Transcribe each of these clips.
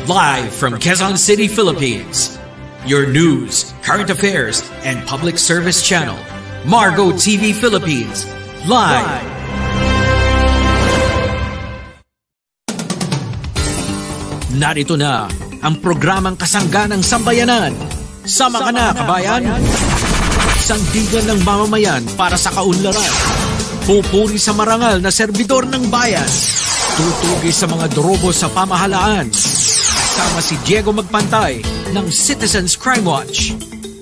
Live from Quezon City, Philippines. Your news, current affairs, and public service channel, Margo TV Philippines. Live. Narito na ang programang kasangga ng sambayanan. Sama ka na, kabayan! Sandigan ng mamamayan para sa kaunlaran. Pupuri sa marangal na serbidor ng bayan. Tutugi sa mga dorobo sa pamahalaan. Kasama si Diego Magpantay ng Citizens Crime Watch.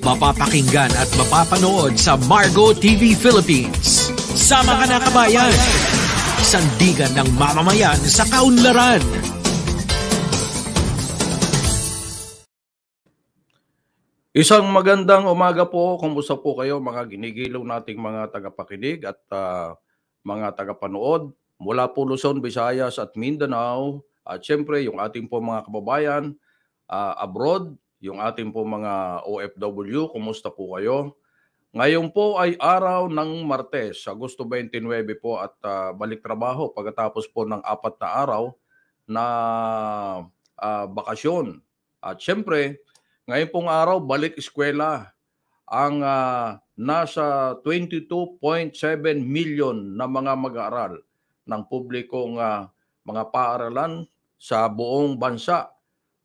Mapapakinggan at mapapanood sa Margo TV Philippines. Sama ka na, kabayan! Sandigan ng mamamayan sa kaunlaran. Isang magandang umaga po. Kumusta po kayo mga ginigilaw nating mga tagapakinig at mga tagapanood mula po Luzon, Visayas at Mindanao. At syempre yung ating po mga kababayan abroad, yung ating po mga OFW, kumusta po kayo? Ngayon po ay araw ng Martes, Agosto 29 po at balik trabaho pagkatapos po ng 4 na araw na bakasyon. At syempre, ngayon pong araw, balik eskwela ang nasa 22.7 million na mga mag-aaral ng publikong mga paaralan sa buong bansa.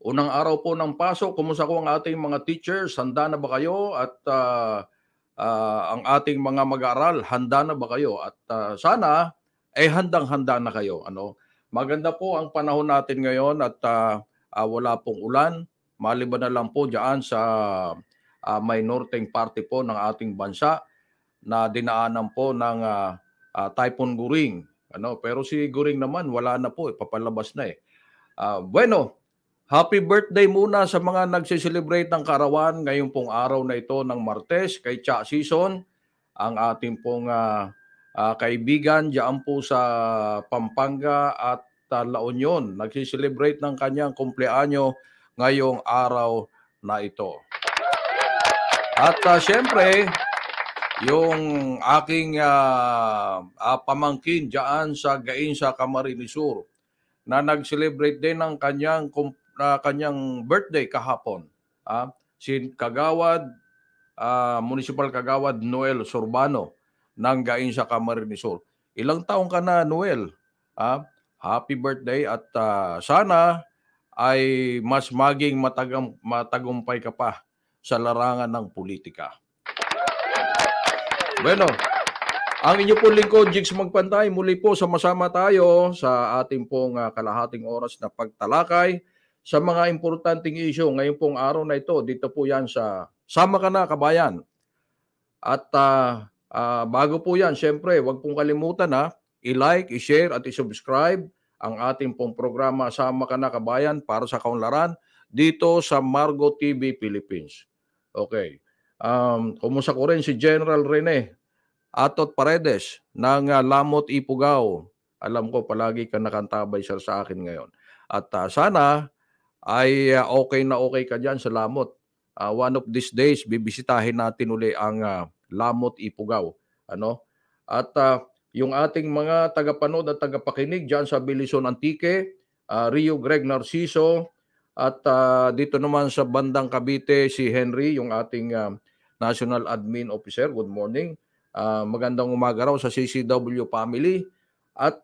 Unang araw po ng pasok, kumusta ko ang ating mga teachers? Handa na ba kayo? At ang ating mga mag-aaral, handa na ba kayo? At sana, handang-handa na kayo. Maganda po ang panahon natin ngayon at wala pong ulan. Maliban na lang po dyan sa may northern party po ng ating bansa na dinaanan po ng Typhoon Guring. Pero si Guring naman wala na po, papalabas na eh. Bueno, happy birthday muna sa mga nagsiselebrate ng kaarawan ngayong pong araw na ito ng Martes kay Cha Season, ang ating pong kaibigan dyan po sa Pampanga at La Union. Nagsiselebrate ng kanyang kumpleanyo ngayong araw na ito. At syempre, yung aking pamangkin dyan sa Gainsa, Camarines Sur na nag-celebrate din ng kanyang birthday kahapon. Si Kagawad, Municipal Kagawad Noel Sorbano ng Gainsa, Camarines Sur. Ilang taong ka na, Noel? Happy birthday at sana ay mas maging matagumpay ka pa sa larangan ng politika. Bueno, ang inyo po lingkod, Jigs Magpantay, muli po sama-sama tayo sa ating pong kalahating oras na pagtalakay sa mga importanteng issue ngayong pong araw na ito. Dito po yan sa Sama Ka Na, Kabayan. At bago po yan, syempre, huwag pong kalimutan i-like, i-share at i-subscribe ang ating pong programa Sama Ka Na, Kabayan para sa kaunlaran dito sa Margo TV Philippines. Okay. Kumusta ko rin si General Rene Atot Paredes ng Lamot Ipugao. Alam ko palagi ka nakantabay sa akin ngayon. At sana ay okay ka dyan sa Lamot. One of these days, bibisitahin natin uli ang Lamot Ipugao. At yung ating mga tagapanood at tagapakinig dyan sa Bilison Antique, Rio Greg Narciso, at dito naman sa bandang Cavite, si Henry, yung ating National Admin Officer. Good morning. Magandang umaga raw sa CCW family. At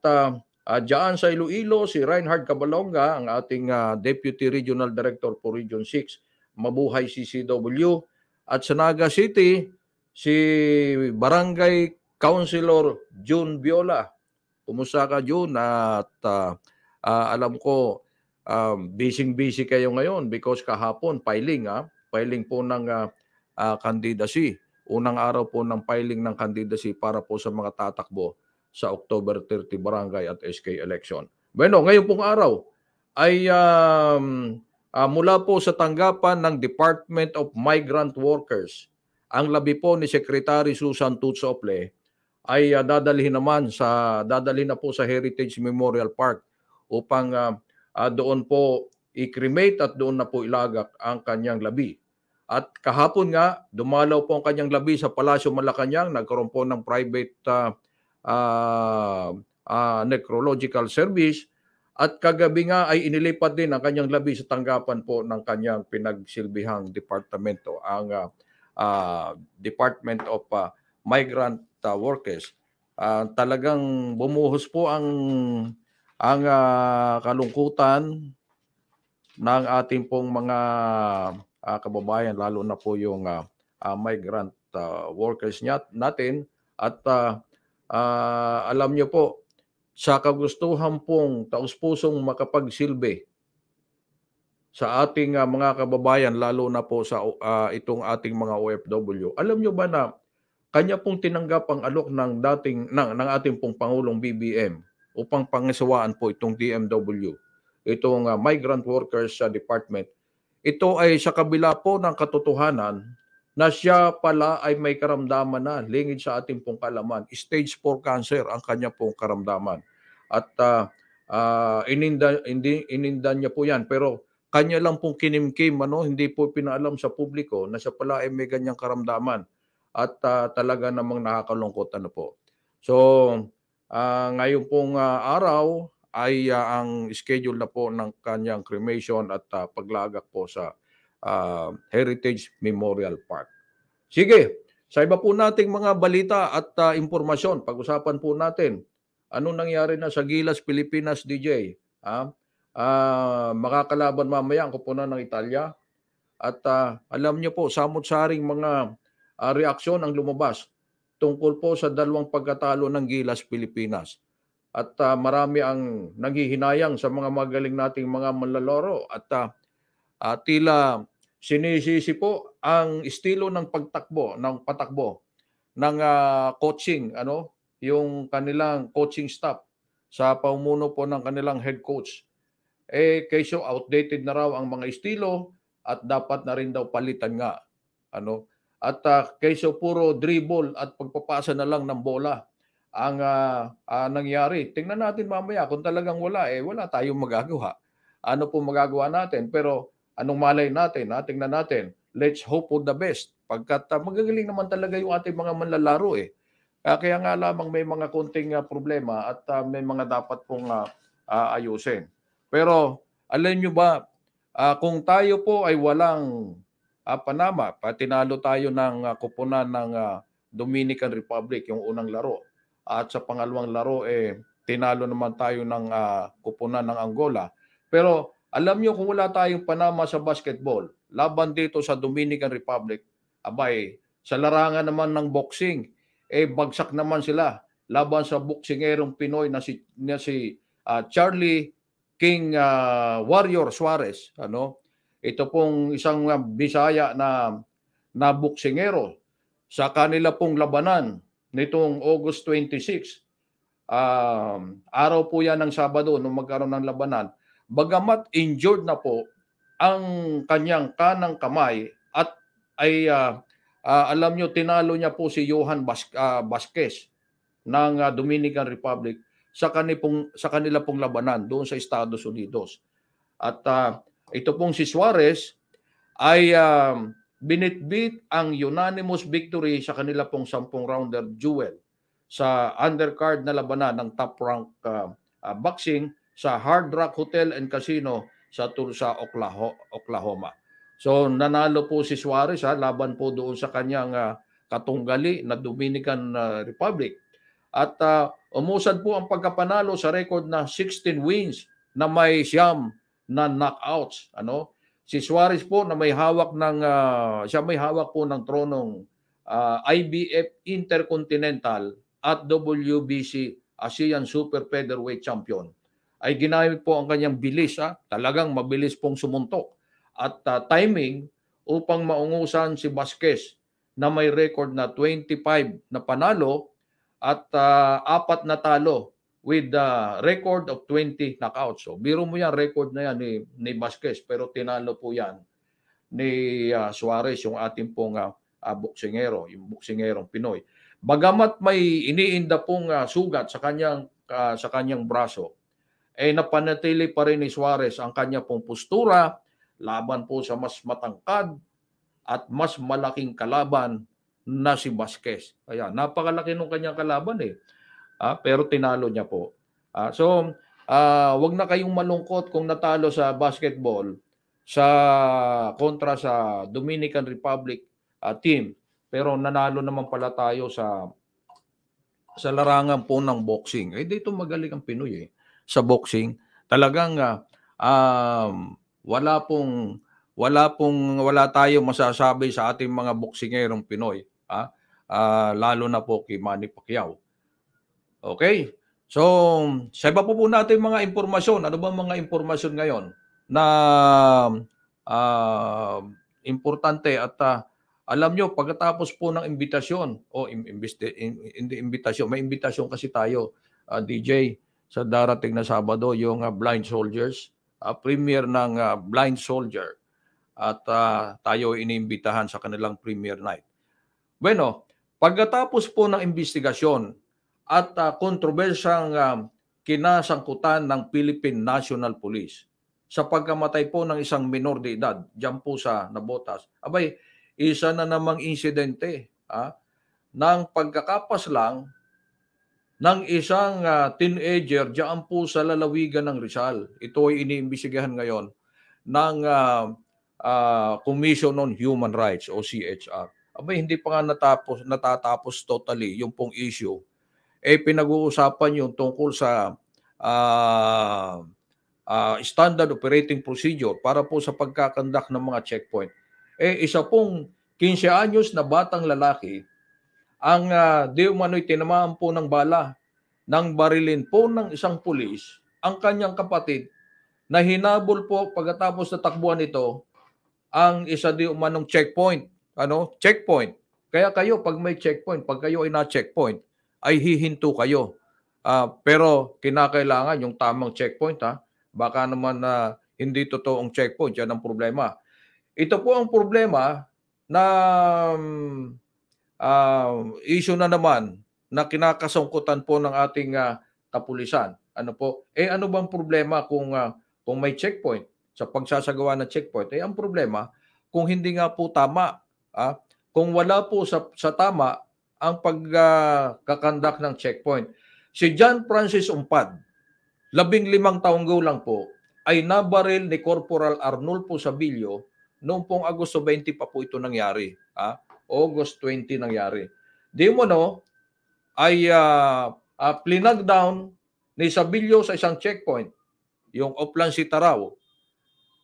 dyan sa Iloilo, si Reinhard Cabalonga, ang ating Deputy Regional Director for Region 6. Mabuhay CCW. At sa Naga City, si Barangay Councilor June Viola. Kumusta ka, June? At alam ko, busy kayo ngayon because kahapon, filing po ng candidacy. Unang araw po ng filing ng candidacy para po sa mga tatakbo sa October 30 barangay at SK election. Bueno, ngayon pong araw ay mula po sa tanggapan ng Department of Migrant Workers, ang labi po ni Secretary Susan Tutsople ay dadalhin na po sa Heritage Memorial Park upang doon po i-cremate at doon na po ilagak ang kanyang labi. At kahapon nga, dumalaw po ang kanyang labi sa Palasyo Malacanang, nagkaroon po ng private necrological service At kagabi nga ay inilipat din ang kanyang labi sa tanggapan po ng kanyang pinagsilbihang departamento, ang Department of Migrant Workers. Talagang bumuhos po ang kalungkutan ng ating pong mga kababayan, lalo na po yung migrant workers natin. At alam niyo po, sa kagustuhan pong taus-pusong makapagsilbi sa ating mga kababayan, lalo na po sa itong ating mga OFW, alam niyo ba na kanya pong tinanggap ang alok ng ating pong Pangulong BBM upang pangisawaan po itong DMW, itong Migrant Workers Department. Ito ay sa kabila po ng katotohanan na siya pala ay may karamdaman na, lingid sa ating pong kaalaman, stage 4 cancer ang kanya pong karamdaman. At inindan niya po yan, pero kanya lang pong kinimkim, hindi po pinaalam sa publiko na siya pala ay may ganyang karamdaman. At talaga namang nakakalungkot po. So, ngayon pong araw ay ang schedule na po ng kanyang cremation at paglagak po sa Heritage Memorial Park. Sige, sa iba po nating mga balita at impormasyon, pag-usapan po natin ano nangyari na sa Gilas, Pilipinas, DJ. Makakalaban mamaya ang koponan ng Italia. At alam niyo po, samot-saring mga reaksyon ang lumabas tungkol po sa dalawang pagkatalo ng Gilas, Pilipinas. At marami ang nanghihinayang sa mga magaling nating mga manlalaro at tila sinisisi po ang estilo ng patakbo ng coaching, yung kanilang coaching staff sa pamumuno po ng kanilang head coach. Kaysa outdated na raw ang mga estilo at dapat na rin daw palitan nga. At kaysa puro dribble at pagpapasa na lang ng bola ang nangyari. Tingnan natin mamaya kung talagang wala tayong magagawa. Ano po magagawa natin? Pero anong malay natin? Tingnan natin. Let's hope for the best. Pagkat magagaling naman talaga yung ating mga manlalaro Kaya nga lamang may mga konting problema at may mga dapat pong ayusin. Pero alam nyo ba, kung tayo po ay walang Panama, tinalo tayo ng koponan ng Dominican Republic yung unang laro. At sa pangalawang laro, tinalo naman tayo ng koponan ng Angola. Pero alam nyo, kung wala tayong Panama sa basketball, laban dito sa Dominican Republic, sa larangan naman ng boxing, bagsak naman sila laban sa boksingerong Pinoy na si Charlie King Warrior Suarez. Ito pong isang Bisaya na boksingero. Sa kanila pong labanan nitong August 26, araw po yan ng Sabado nung magkaroon ng labanan, bagamat injured na po ang kanyang kanang kamay at ay alam nyo, tinalo niya po si Johan Vasquez ng Dominican Republic sa kanila pong labanan doon sa Estados Unidos. At ito pong si Suarez ay binitbit ang unanimous victory sa kanila pong 10-rounder duel sa undercard na labanan ng top rank boxing sa Hard Rock Hotel and Casino sa Tulsa, Oklahoma. So nanalo po si Suarez laban po doon sa kanyang katunggali na Dominican Republic. At umusad po ang pagkapanalo sa record na 16 wins na may 9 na knockouts. Si Suarez po na may hawak po ng tronong IBF Intercontinental at WBC ASEAN Super Featherweight Champion. Ay ginamit po ang kanyang bilis. Talagang mabilis pong sumuntok at timing upang maungusan si Vasquez na may record na 25 na panalo at 4 na talo with the record of 20 knockouts. So biro mo yan, record na yan ni Vasquez, pero tinalo po yan ni Suarez, yung ating pong boksingero, yung boksingerong Pinoy. Bagamat may iniinda pong sugat sa kanyang braso, napanatili pa rin ni Suarez ang kanya pong postura laban po sa mas matangkad at mas malaking kalaban na si Vasquez. Kaya napakalaki ng kanyang kalaban pero tinalo niya po. So wag na kayong malungkot kung natalo sa basketball sa kontra sa Dominican Republic team. Pero nanalo naman pala tayo sa larangan po ng boxing. Eh dito magaling ang Pinoy sa boxing. Talagang wala tayo masasabi sa ating mga boksingerong Pinoy, lalo na po kay Manny Pacquiao. Okay? So, sa iba po natin mga impormasyon, ano ba mga impormasyon ngayon na importante at alam nyo, pagkatapos po ng imbitasyon, hindi imbitasyon, may imbitasyon kasi tayo, DJ, sa darating na Sabado, yung Blind Soldiers, premiere ng Blind Soldier, at tayo iniimbitahan sa kanilang premiere night. Bueno, pagkatapos po ng investigasyon at kontrobersyang kinasangkutan ng Philippine National Police sa pagkamatay po ng isang minor de edad, dyan po sa Navotas, abay, isa na namang insidente ng pagkakapas lang ng isang teenager dyan po sa lalawigan ng Rizal. Ito ay iniimbestigahan ngayon ng Commission on Human Rights o CHR. Abay, hindi pa nga natatapos totally yung pong issue. Pinag-uusapan yung tungkol sa standard operating procedure para po sa pagkakandak ng mga checkpoint. Isa pong 15 anyos na batang lalaki ang di umano'y tinamaan po ng bala ng barilin po ng isang pulis ang kanyang kapatid na hinabol po pagkatapos na takbuhan nito ang isa di umanong checkpoint. Checkpoint. Kaya kayo pag may checkpoint, pag kayo ay na-checkpoint, ay hihinto kayo. Pero kinakailangan yung tamang checkpoint. Baka naman hindi totoong checkpoint. Yan ang problema. Ito po ang problema na issue na naman na kinakasangkutan po ng ating kapulisan. Ano bang problema kung may checkpoint? Sa pagsasagawa ng checkpoint, ang problema kung hindi nga po tama. Kung wala po sa tama ang pagkakandak ng checkpoint. Si John Francis Umpad, 15 taong gulang po, ay nabaril ni Corporal Arnulfo Sabilio noong pong Agosto 20 pa po ito nangyari. August 20 nangyari. Di mo ay plinag down ni Sabilio sa isang checkpoint, yung Oplan Sitaraw,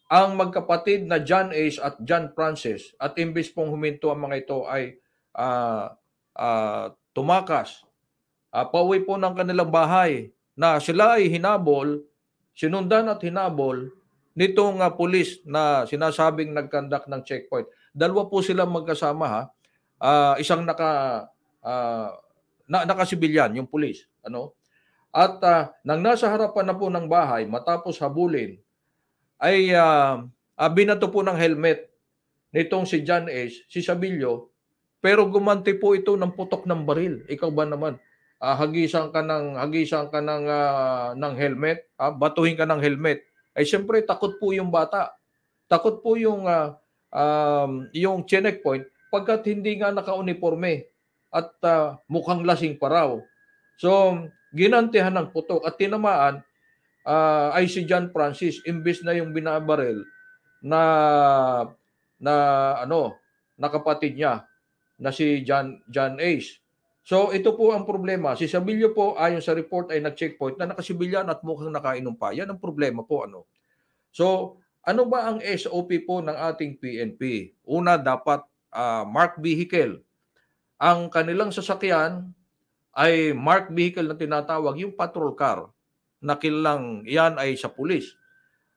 ang magkapatid na John Ace at John Francis, at imbis pong huminto ang mga ito ay tumakas. Pauwi po ng kanilang bahay na sila ay hinabol, sinundan at hinabol nitong pulis na sinasabing nagkandak ng checkpoint. Dalawa po sila magkasama isang nakasibilyan, yung pulis. At nang nasa harapan na po ng bahay, matapos habulin, ay binato po ng helmet nitong si John Ace, si Sabilio, pero gumanti po ito ng putok ng baril. Ikaw ba naman? Hagisan ka ng helmet, batuhin ka ng helmet. Ay siyempre takot po yung bata. Takot po yung checkpoint pagkat hindi nga naka-uniforme at mukhang lasing pa raw. So, ginantihan ng putok at tinamaan ay si John Francis, imbis na yung binabaril na kapatid niya na si John Ace. So ito po ang problema. Si Sabilio po ayon sa report ay nag-checkpoint na nakasibilyan at mukhang nakainom pa. Yan ang problema po. So ano ba ang SOP po ng ating PNP? Una, dapat marked vehicle. Ang kanilang sasakyan ay marked vehicle na tinatawag yung patrol car. Na kilalang yan ay sa pulis.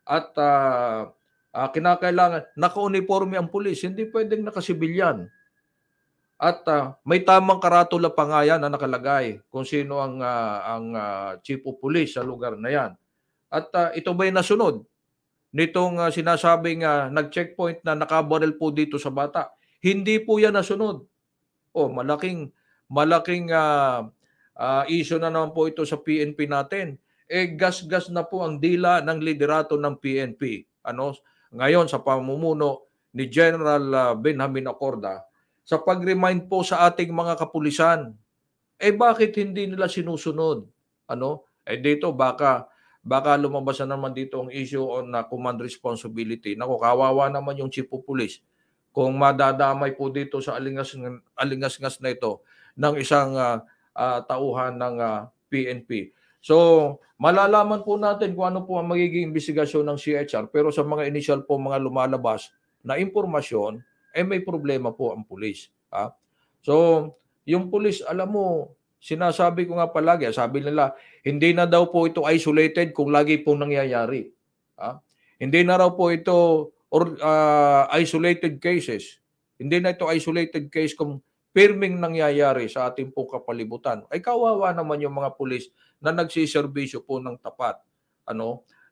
At kinakailangan naka-uniforme ang pulis. Hindi pwedeng nakasibilyan. At may tamang karatula pa nga yan na nakalagay kung sino ang chief of police sa lugar na yan. At ito ba'y nasunod nitong sinasabing nag-checkpoint na nakabaril po dito sa bata? Hindi po yan nasunod. Malaking issue na naman po ito sa PNP natin. Gas-gas na po ang dila ng liderato ng PNP. Ngayon sa pamumuno ni General Benjamin Acorda, sa pag-remind po sa ating mga kapulisan, bakit hindi nila sinusunod? Dito baka baka lumabas na naman dito ang issue on command responsibility. Naku, kawawa naman yung chief of police kung madadamay po dito sa alingas-ngas na ito ng isang tauhan ng PNP. So, malalaman po natin kung ano po ang magiging investigasyon ng CHR, pero sa mga initial po mga lumalabas na impormasyon, may problema po ang pulis. So, yung pulis, alam mo, sinasabi ko nga palagi, sabi nila, hindi na daw po ito isolated kung lagi pong nangyayari. Hindi na raw po ito isolated cases. Hindi na ito isolated case kung pirming nangyayari sa ating pong kapalibutan. Ay kawawa naman yung mga pulis na nagsiservisyo po ng tapat.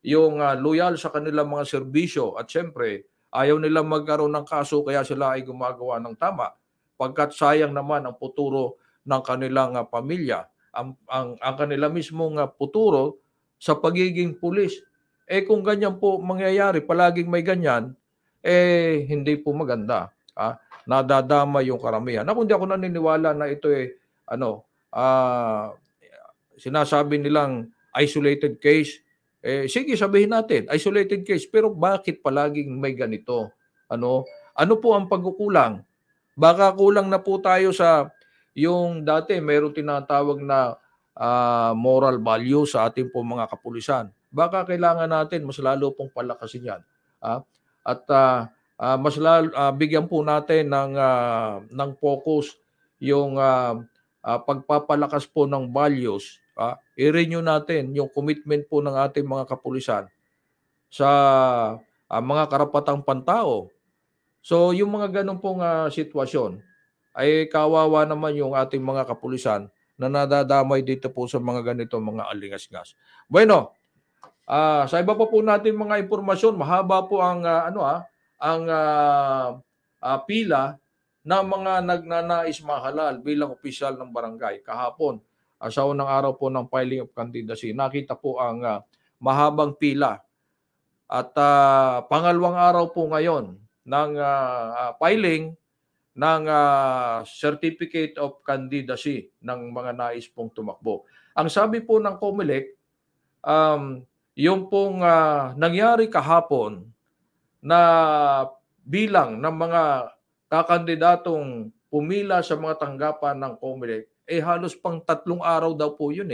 Yung loyal sa kanilang mga serbisyo at siyempre ayaw nila magkaroon ng kaso kaya sila ay gumagawa ng tama. Pagkat sayang naman ang futuro ng kanilang pamilya, ang kanila mismong futuro sa pagiging pulis. Kung ganyan po mangyayari, palaging may ganyan, hindi po maganda. Nadadama yung karamihan. Hindi ako naniniwala na ito sinasabi nilang isolated case. Sige, sabihin natin, isolated case, pero bakit palaging may ganito? Ano po ang pagkukulang? Baka kulang na po tayo sa yung dati mayroong tinatawag na moral value sa ating po mga kapulisan. Baka kailangan natin mas lalo pong palakasin yan. At mas lalo, bigyan po natin ng focus yung pagpapalakas po ng values. I-renew natin yung commitment po ng ating mga kapulisan sa mga karapatang pantao. So yung mga ganun pong sitwasyon ay kawawa naman yung ating mga kapulisan na nadadamay dito po sa mga ganito mga alingas-ngas. Bueno, sa iba pa po natin mga impormasyon, mahaba po ang pila ng mga nagnanais mahalal bilang opisyal ng barangay. Kahapon, sa unang araw po ng filing of candidacy, nakita po ang mahabang pila. At pangalawang araw po ngayon ng filing ng certificate of candidacy ng mga nais pong tumakbo. Ang sabi po ng COMELEC, yung pong nangyari kahapon na bilang ng mga kakandidatong pumila sa mga tanggapan ng COMELEC, halos pang 3 araw daw po yun .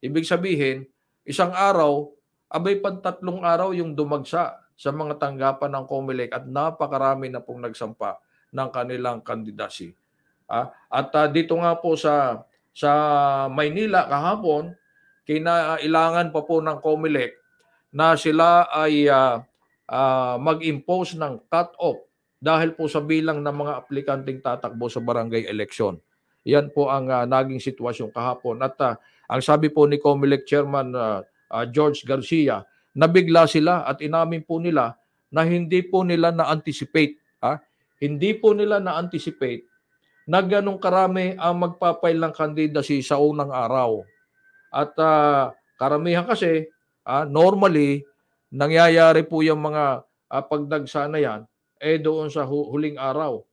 Ibig sabihin, isang araw, pang 3 araw yung dumagsa sa mga tanggapan ng COMELEC at napakarami na pong nagsampa ng kanilang candidacy. At dito nga po sa Maynila kahapon, kinailangan pa po ng COMELEC na sila ay mag-impose ng cut-off dahil po sa bilang ng mga aplikanteng tatakbo sa barangay election. Yan po ang naging sitwasyon kahapon. At ang sabi po ni COMELEC Chairman George Garcia, nabigla sila at inamin po nila na hindi po nila na-anticipate. Hindi po nila na-anticipate na ganong karami ang magpapail ng candidacy sa unang araw. At karamihan kasi, normally, nangyayari po yung mga pagdagsa na yan doon sa huling araw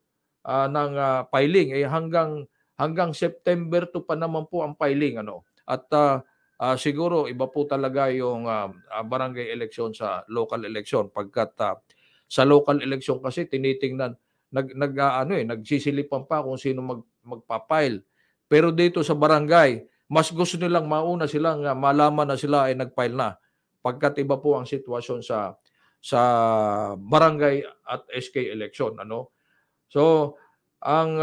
ng filing. Hanggang September 2 pa naman po ang filing. At siguro iba po talaga yung barangay election sa local election. Pagkat sa local election kasi tinitingnan, nagsisilipan pa kung sino magpapile. Pero dito sa barangay, mas gusto nilang mauna silang malaman na sila ay nagfile na. Pagkat iba po ang sitwasyon sa barangay at SK election. So, ang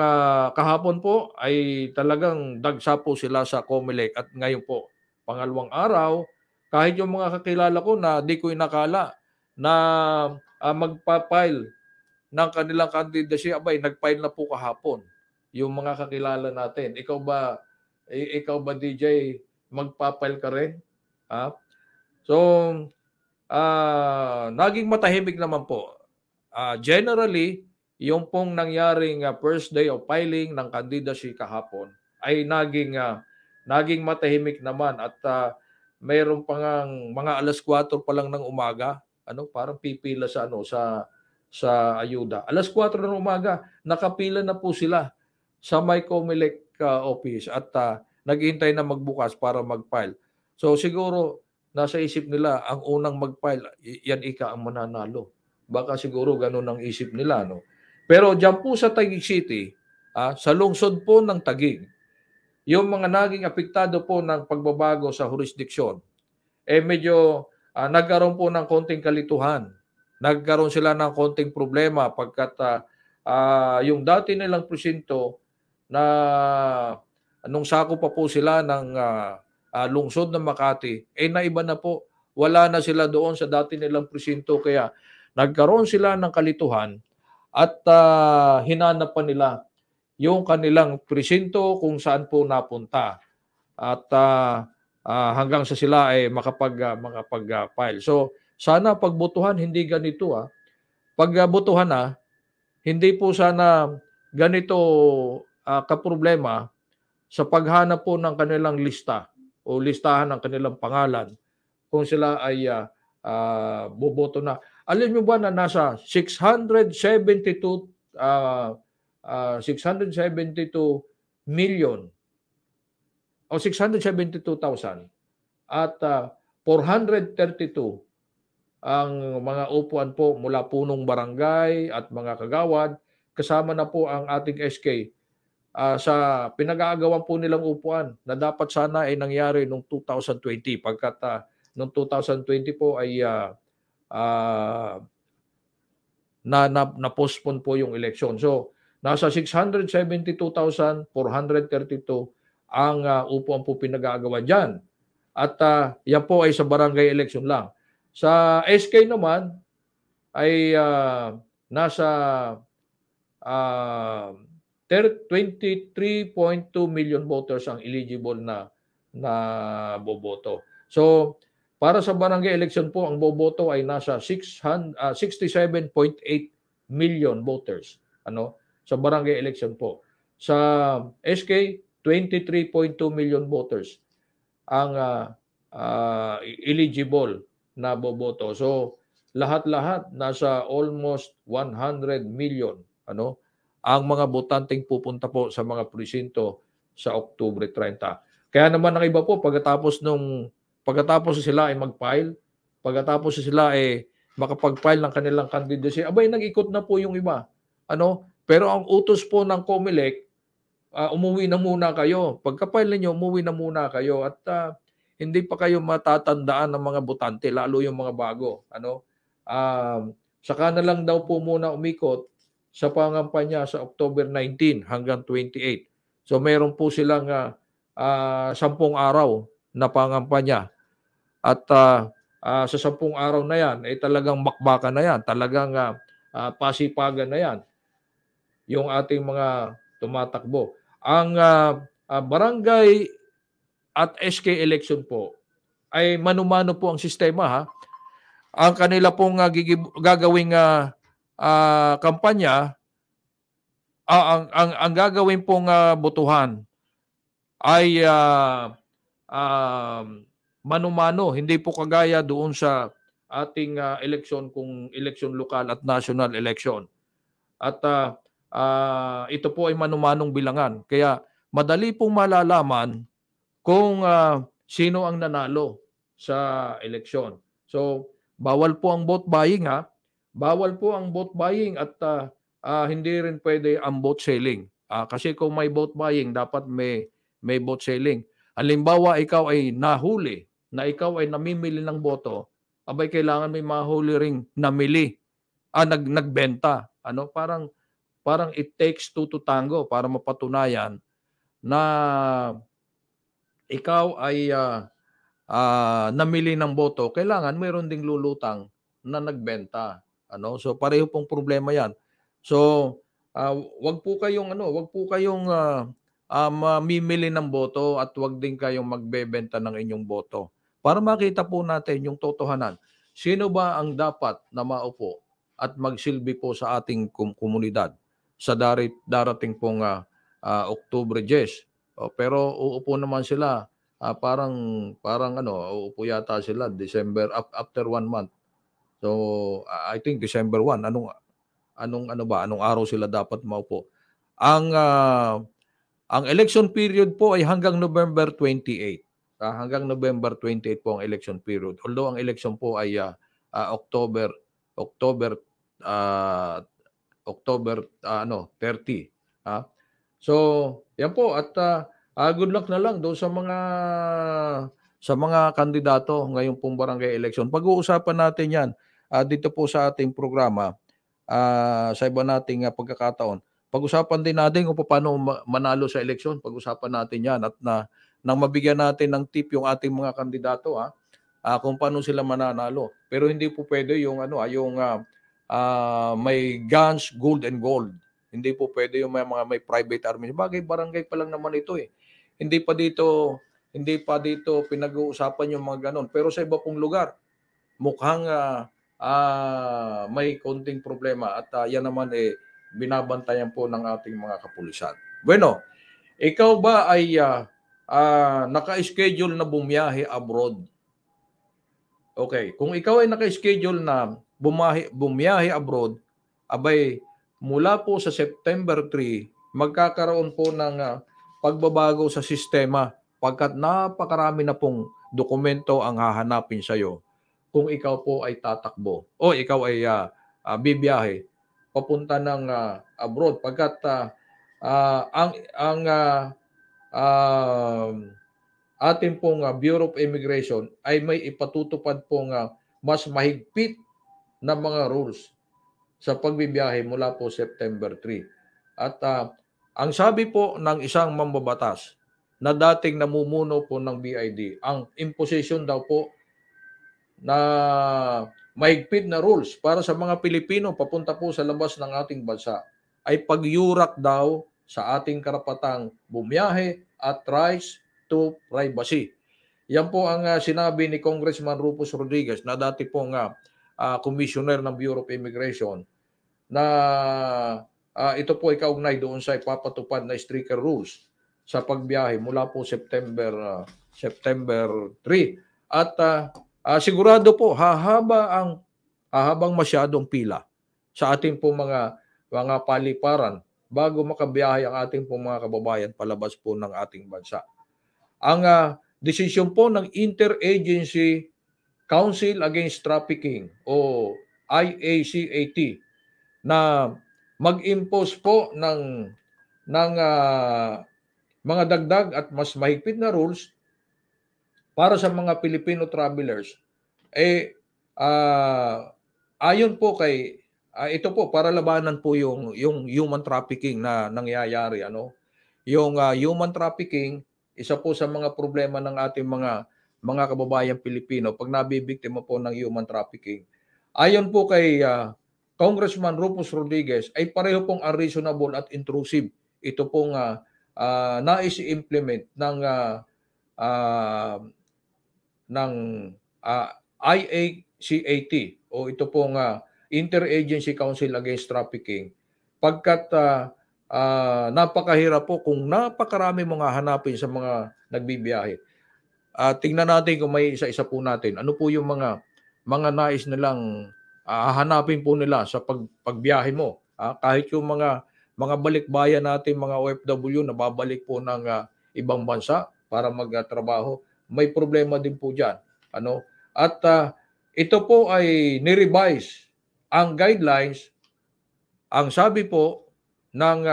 kahapon po ay talagang dagsa po sila sa COMELEC at ngayon po, pangalawang araw, kahit yung mga kakilala ko na di ko inakala na magpapile ng kanilang candidacy, nagfile na po kahapon yung mga kakilala natin. Ikaw ba DJ, magpapile ka rin? So, naging matahimik naman po. Generally, yung pong nangyaring first day of filing ng candidacy kahapon ay naging matahimik naman at mayroon pang mga 4:00 pa lang ng umaga, parang pipila sa ayuda. 4:00 ng umaga, nakapila na po sila sa may COMELEC office at naghihintay na magbukas para mag-file. So siguro nasa isip nila ang unang mag-file, yan ika ang mananalo. Baka siguro ganun ang isip nila, no? Pero diyan po sa Taguig City, sa lungsod po ng Taguig, yung mga naging apektado po ng pagbabago sa jurisdiksyon, medyo nagkaroon po ng konting kalituhan. Nagkaroon sila ng konting problema pagkat yung dati nilang presinto na nung sako pa po sila ng lungsod ng Makati, naiba na po. Wala na sila doon sa dati nilang presinto, kaya nagkaroon sila ng kalituhan at hinanap pa nila yung kanilang presinto kung saan po napunta. At hanggang sa sila ay makapag-file. So, sana pagbotohan hindi ganito. Pagbotohan hindi po sana ganito kaproblema sa paghanap po ng kanilang lista o listahan ng kanilang pangalan kung sila ay boboto na. Alam niyo ba na nasa 672 million o 672,000 at 432 ang mga upuan po mula punong barangay at mga kagawad, kasama na po ang ating SK sa pinag-aagawan po nilang upuan na dapat sana ay nangyari noong 2020 pagkat noong 2020 po ay na-postpone po yung eleksyon. So, nasa 672,432 ang upuan po pinag-aagawan dyan. At yan po ay sa barangay election lang. Sa SK naman ay nasa 23.2 million voters ang eligible na boboto. So, para sa barangay election po, ang boboto ay nasa 67.8 million voters sa barangay election po. Sa SK, 23.2 million voters ang eligible na boboto. So, lahat-lahat nasa almost 100 million ang mga botanteng pupunta po sa mga presinto sa Oktubre 30. Kaya naman ang iba po pagkatapos sila ay mag-file, pagkatapos sila ay makapag-file ng kanilang candidacy, nag-ikot na po yung iba. Pero ang utos po ng COMELEC, umuwi na muna kayo. Pagka-file niyo, umuwi na muna kayo at hindi pa kayo matatandaan ng mga botante, lalo yung mga bago. Saka na lang daw po muna umikot sa pangampanya sa October 19 hanggang 28. So meron po silang 10 araw na pangampanya. At sa 10 araw na yan, ay talagang bakbakan na yan, talagang pasipagan na yan yung ating mga tumatakbo. Ang barangay at SK election po ay mano-mano po ang sistema. Ang kanila pong gagawing kampanya, ang gagawin pong botohan ay mano-mano, hindi po kagaya doon sa ating eleksyon kung eleksyon lokal at national election. At ito po ay mano-manong bilangan. Kaya madali pong malalaman kung sino ang nanalo sa eleksyon. So, bawal po ang vote buying. Bawal po ang vote buying at hindi rin pwede ang vote selling. Kasi kung may vote buying, dapat may vote selling. Halimbawa, ikaw ay nahuli na ikaw ay namimili ng boto, kailangan may mahuli ring namili, nagbenta. Parang it takes two to tango para mapatunayan na ikaw ay namili ng boto, kailangan mayroon ding lulutang na nagbenta. So pareho pong problema 'yan. So wag po kayong mamimili ng boto at wag din kayong magbebenta ng inyong boto. Para makita po natin yung totohanan. Sino ba ang dapat na maupo at magsilbi po sa ating komunidad sa darating pong October 10. Pero uupo naman sila parang uupo yata sila December after 1 month. So I think December 1. Anong araw sila dapat maupo? Ang election period po ay hanggang November 28. hanggang November 28 po ang election period. Although ang election po ay October October ah, October 30. So, yan po at good luck na lang doon sa mga kandidato ngayong pong barangay election. Pag-uusapan natin 'yan dito po sa ating programa sa iba nating pagkakataon. Pag-usapan din natin kung paano manalo sa eleksyon. Pag-usapan natin 'yan at nang mabigyan natin ng tip yung ating mga kandidato kung paano sila mananalo. Pero hindi po pwede yung may guns, gold and gold. Hindi po pwede yung may private army. Bagay barangay pa lang naman ito eh. Hindi pa dito pinag-uusapan yung mga ganon. Pero sa iba pong lugar, mukhang may konting problema at yan naman binabantayan po ng ating mga kapulisan. Bueno, ikaw ba ay naka-schedule na bumiyahe abroad? Okay, kung ikaw ay naka-schedule na bumiyahe abroad, abay mula po sa September 3, magkakaroon po ng pagbabago sa sistema pagkat napakarami na pong dokumento ang hahanapin sa iyo kung ikaw po ay tatakbo o ikaw ay bibiyahe papunta ng abroad pagkat ang ating pong Bureau of Immigration ay may ipatutupad pong mas mahigpit na mga rules sa pagbibiyahe mula po September 3. At ang sabi po ng isang mambabatas na dating namumuno po ng BID, ang imposition daw po na mahigpit na rules para sa mga Pilipino papunta po sa labas ng ating bansa ay pagyurak daw sa ating karapatang bumiyahe at rights to privacy. Yan po ang sinabi ni Congressman Rufus Rodriguez na dati pong commissioner ng Bureau of Immigration na ito po ay kaugnay doon sa ipapatupad na stricter rules sa pagbiyahe mula po September 3. At sigurado po hahabang masyadong pila sa ating po mga paliparan bago makabiyahe ang ating po mga kababayan palabas po ng ating bansa. Ang desisyon po ng Interagency Council Against Trafficking o IACAT na mag-impose po ng mga dagdag at mas mahigpit na rules para sa mga Filipino travelers ayon po kay ito po para labanan po yung human trafficking na nangyayari yung human trafficking isa po sa mga problema ng ating mga kababayang Pilipino pag nabibiktima po ng human trafficking. Ayon po kay Congressman Rufus Rodriguez ay pareho pong unreasonable at intrusive. Ito pong nais i-implement ng IACAT o ito pong Interagency Council Against Trafficking pagkat napakahirap po kung napakarami mga hanapin sa mga nagbibiyahe. Tingnan natin kung may isa-isa po natin. Ano po yung mga nais nilang hahanapin po nila sa pagbiyahe mo. Kahit yung mga balikbayan natin, mga OFW na babalik po ng ibang bansa para magtrabaho, may problema din po dyan. At ito po ay nirevise ang guidelines. Ang sabi po ng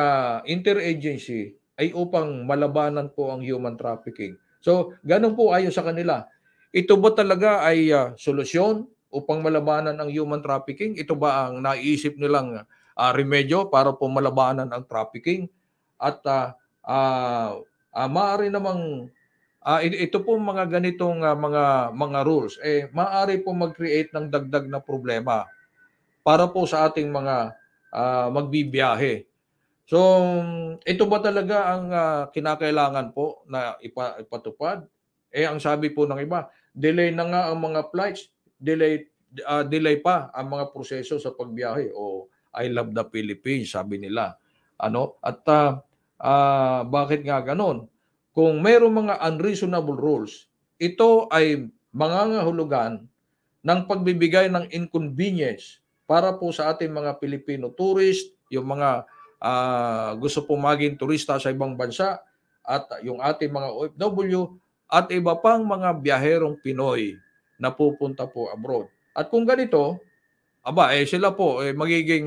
interagency ay upang malabanan po ang human trafficking. So, ganun po ayon sa kanila. Ito ba talaga ay solusyon upang malabanan ang human trafficking? Ito ba ang naiisip nilang remedyo para po malabanan ang trafficking? At maaari namang ito po mga ganitong mga rules maaari po mag-create ng dagdag na problema para po sa ating mga magbibiyahe. So, ito ba talaga ang kinakailangan po na ipatupad? Ang sabi po ng iba, delay na nga ang mga flights, delay pa ang mga proseso sa pagbiyahe o I love the Philippines, sabi nila. At bakit nga ganon? Kung mayroong mga unreasonable rules, ito ay mangangahulugan ng pagbibigay ng inconvenience para po sa ating mga Filipino tourist, yung mga gusto pong maging turista sa ibang bansa at yung ating mga OFW at iba pang mga biyaherong Pinoy na pupunta po abroad. At kung ganito, sila po magiging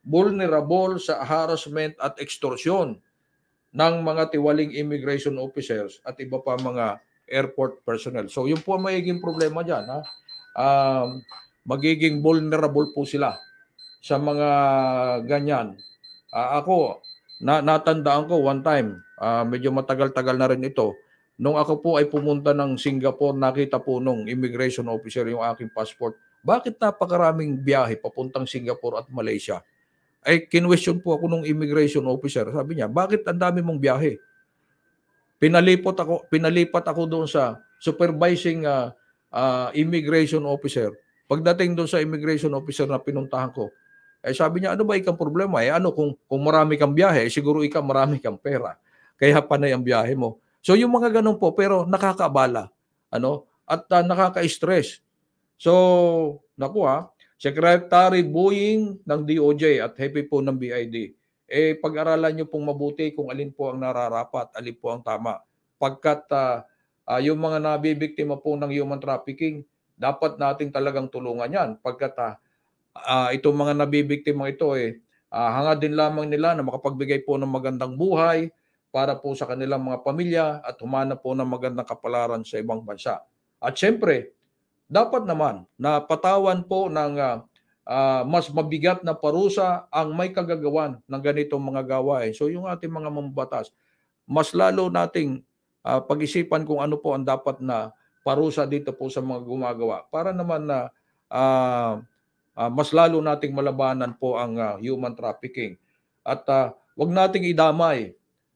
vulnerable sa harassment at extortion ng mga tiwaling immigration officers at iba pa mga airport personnel. So yun po ang magiging problema dyan. Magiging vulnerable po sila sa mga ganyan. Ako, natandaan ko one time, medyo matagal-tagal na rin ito, nung ako po ay pumunta ng Singapore, nakita po nung immigration officer yung aking passport. Bakit napakaraming biyahe papuntang Singapore at Malaysia? Ay kinwestiyon po ako nung immigration officer. Sabi niya, bakit ang dami mong biyahe? Pinalipat ako doon sa supervising immigration officer. Pagdating doon sa immigration officer na pinuntahan ko, sabi niya, ano ba ikang problema? Kung marami kang biyahe, siguro ikaw marami kang pera. Kaya panay ang biyahe mo. So yung mga ganun po, pero nakakaabala. At nakaka-stress. So, Secretary Boying ng DOJ at Hepe po ng BID, pag-aralan nyo pong mabuti kung alin po ang nararapat, alin po ang tama. Pagkat yung mga nabibiktima po ng human trafficking, dapat nating talagang tulungan yan. Pagkat itong mga nabibiktima ito, hangad din lamang nila na makapagbigay po ng magandang buhay para po sa kanilang mga pamilya at humanap po ng magandang kapalaran sa ibang bansa. At syempre, dapat naman na patawan po ng mas mabigat na parusa ang may kagagawan ng ganitong mga gawain. So yung ating mga mambatas, mas lalo nating pag-isipan kung ano po ang dapat na parusa dito po sa mga gumagawa para naman na mas lalo nating malabanan po ang human trafficking. At wag nating idamay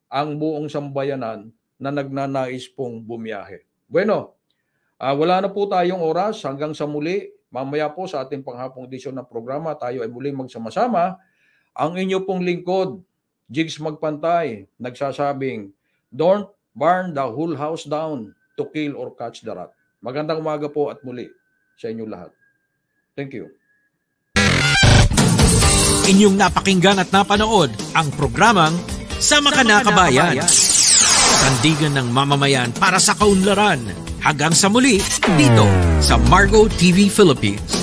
ang buong sambayanan na nagnanais pong bumiyahe. Bueno, wala na po tayong oras hanggang sa muli. Mamaya po sa ating panghapong edisyon ng programa, tayo ay muling magsama-sama. Ang inyo pong lingkod, Jigs Magpantay, nagsasabing, don't burn the whole house down to kill or catch the rat. Magandang umaga po at muli sa inyo lahat. Thank you. Inyong napakinggan at napanood ang programang Sama Ka Na Kabayan. Sandigan ng mamamayan para sa kaunlaran. Hanggang sa muli, dito sa Margo TV Philippines.